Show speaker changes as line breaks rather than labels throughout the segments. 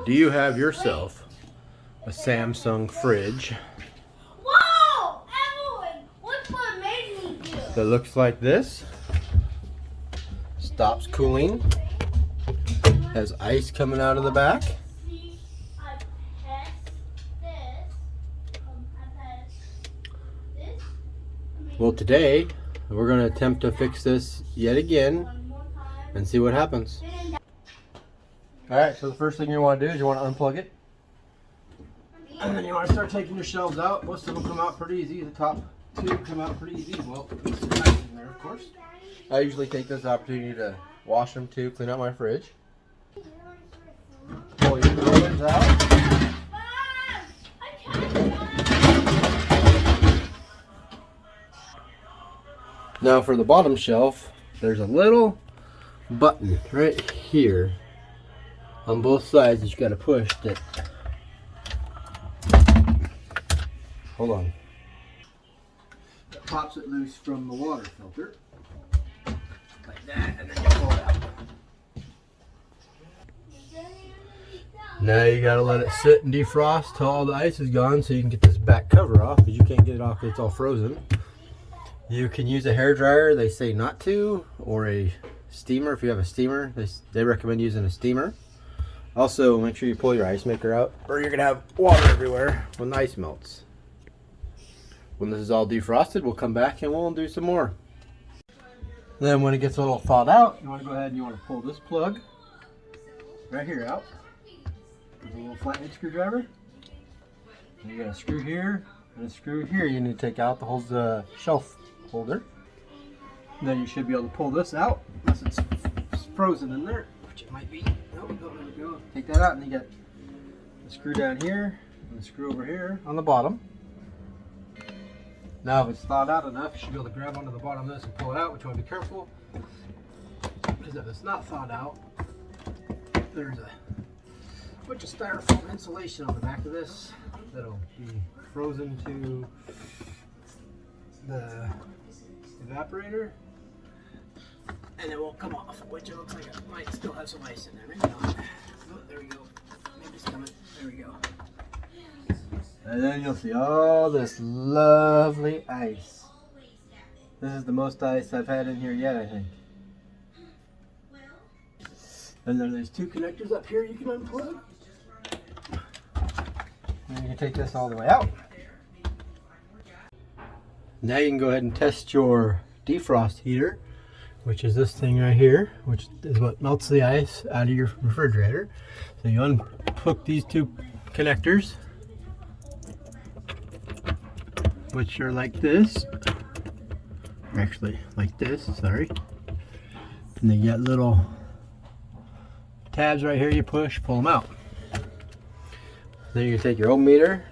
Do you have yourself a Samsung fridge
Whoa! Evelyn, what's what made me do?
that looks like this? Stops cooling, has ice coming out of the back. Well, today we're going to attempt to fix this yet again and see what happens. Alright, so the first thing you want to do is you want to unplug it. And then you want to start taking your shelves out. Most of them come out pretty easy. The top two come out pretty easy. Well, there's some ice in there, of course. I usually take this opportunity to wash them too, clean out my fridge. Pull your drawers out. Now for the bottom shelf, there's a little button right here on both sides that you got to push that. Hold on. That pops it loose from the water filter. Like that, and then you pull it out. Now you got to let it sit and defrost till all the ice is gone so you can get this back cover off, because you can't get it off because it's all frozen. You can use a hair dryer, they say not to, or a steamer. If you have a steamer, they recommend using a steamer. Also, make sure you pull your ice maker out, or you're going to have water everywhere when the ice melts. When this is all defrosted, we'll come back and we'll do some more. Then when it gets a little thawed out, you want to go ahead and you want to pull this plug right here out with a little flathead screwdriver. And you got a screw here and a screw here you need to take out to hold the shelf holder. And then you should be able to pull this out unless it's frozen in there, which it might be. Oh, there we go. Take that out and you got the screw down here and the screw over here on the bottom. Now if it's thawed out enough, you should be able to grab onto the bottom of this and pull it out, which you want to be careful, because if it's not thawed out, there's a bunch of styrofoam insulation on the back of this that'll be frozen to the evaporator, and it won't come off, which it looks like it might still have some ice in there. Maybe not. Oh, there we go. Maybe it's coming. There we go. And then you'll see all this lovely ice. This is the most ice I've had in here yet, I think. And then there's two connectors up here you can unplug. And you can take this all the way out. Now you can go ahead and test your defrost heater, which is this thing right here, which is what melts the ice out of your refrigerator. So you unhook these two connectors, which are like this, or actually like this, sorry. And they got little tabs right here you push, pull them out. Then you can take your ohm meter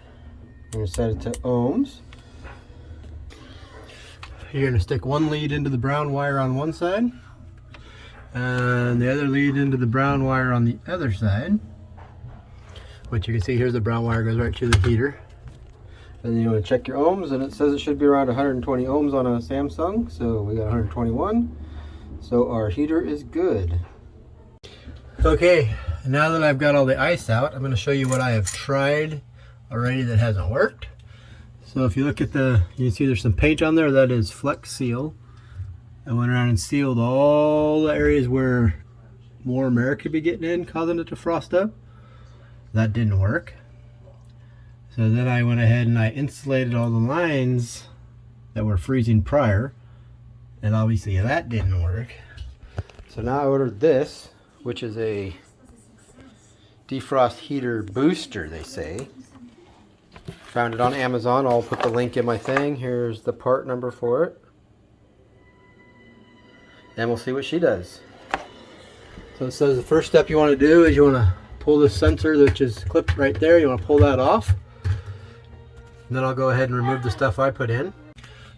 and set it to ohms. You're going to stick one lead into the brown wire on one side and the other lead into the brown wire on the other side, which you can see here's the brown wire goes right to the heater. And then you want to check your ohms, and it says it should be around 120 ohms on a Samsung, so we got 121, so our heater is good. Okay, now that I've got all the ice out, I'm going to show you what I have tried already that hasn't worked. So if you look at you can see there's some paint on there. That is Flex Seal. I went around and sealed all the areas where more air could be getting in, causing it to frost up. That didn't work. So then I went ahead and I insulated all the lines that were freezing prior, and obviously that didn't work. So now I ordered this, which is a defrost heater booster, they say. Found it on Amazon. I'll put the link in my thing. Here's the part number for it. And we'll see what she does. So it says the first step you want to do is you want to pull this sensor, which is clipped right there. You want to pull that off. And then I'll go ahead and remove the stuff I put in.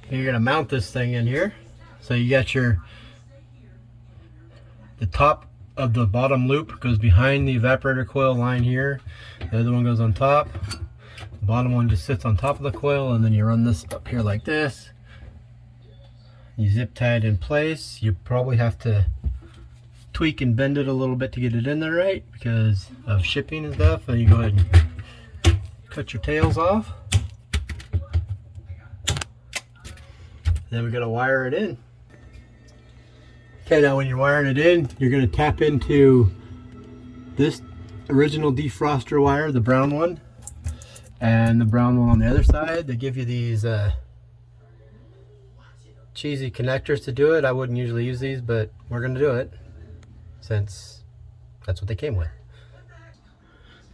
And you're going to mount this thing in here. So you got the top of the bottom loop goes behind the evaporator coil line here. The other one goes on top. The bottom one just sits on top of the coil, and then you run this up here like this. You zip tie it in place. You probably have to tweak and bend it a little bit to get it in there right because of shipping and stuff. And you go ahead and cut your tails off. Then we gotta wire it in. Okay, now when you're wiring it in, you're gonna tap into this original defroster wire, the brown one, and the brown one on the other side. They give you these cheesy connectors to do it. I wouldn't usually use these, but we're gonna do it since that's what they came with.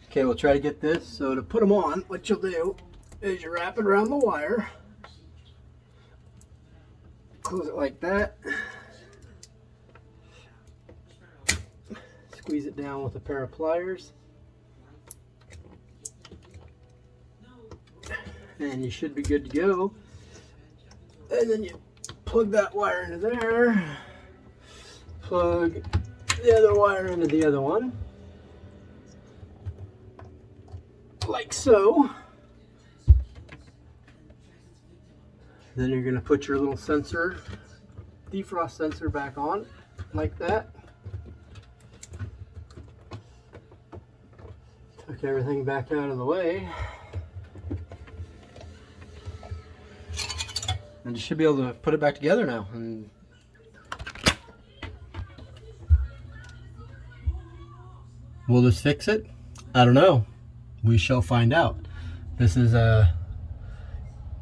Okay, we'll try to get this. So to put them on, what you'll do is you wrap it around the wire, close it like that, squeeze it down with a pair of pliers, and you should be good to go. And then you plug that wire into there, plug the other wire into the other one, like so. Then you're going to put your little sensor, defrost sensor, back on like that. Took everything back out of the way. And you should be able to put it back together now. And will this fix it? I don't know. We shall find out. This is a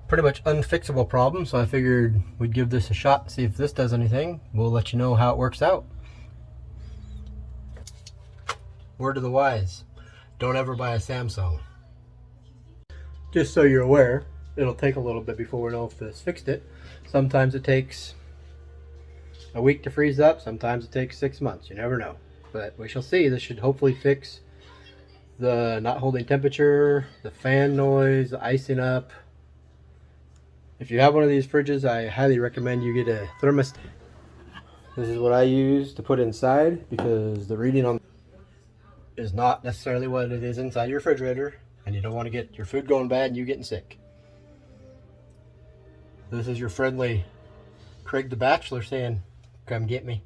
pretty much unfixable problem, so I figured we'd give this a shot and see if this does anything. We'll let you know how it works out. Word to the wise, don't ever buy a Samsung. Just so you're aware, it'll take a little bit before we know if this fixed it. Sometimes it takes a week to freeze up, sometimes it takes 6 months, you never know. But we shall see. This should hopefully fix the not holding temperature, the fan noise, the icing up. If you have one of these fridges, I highly recommend you get a thermostat. This is what I use to put inside because the reading on is not necessarily what it is inside your refrigerator, and you don't want to get your food going bad and you getting sick. This is your friendly Craig the Bachelor saying, come get me.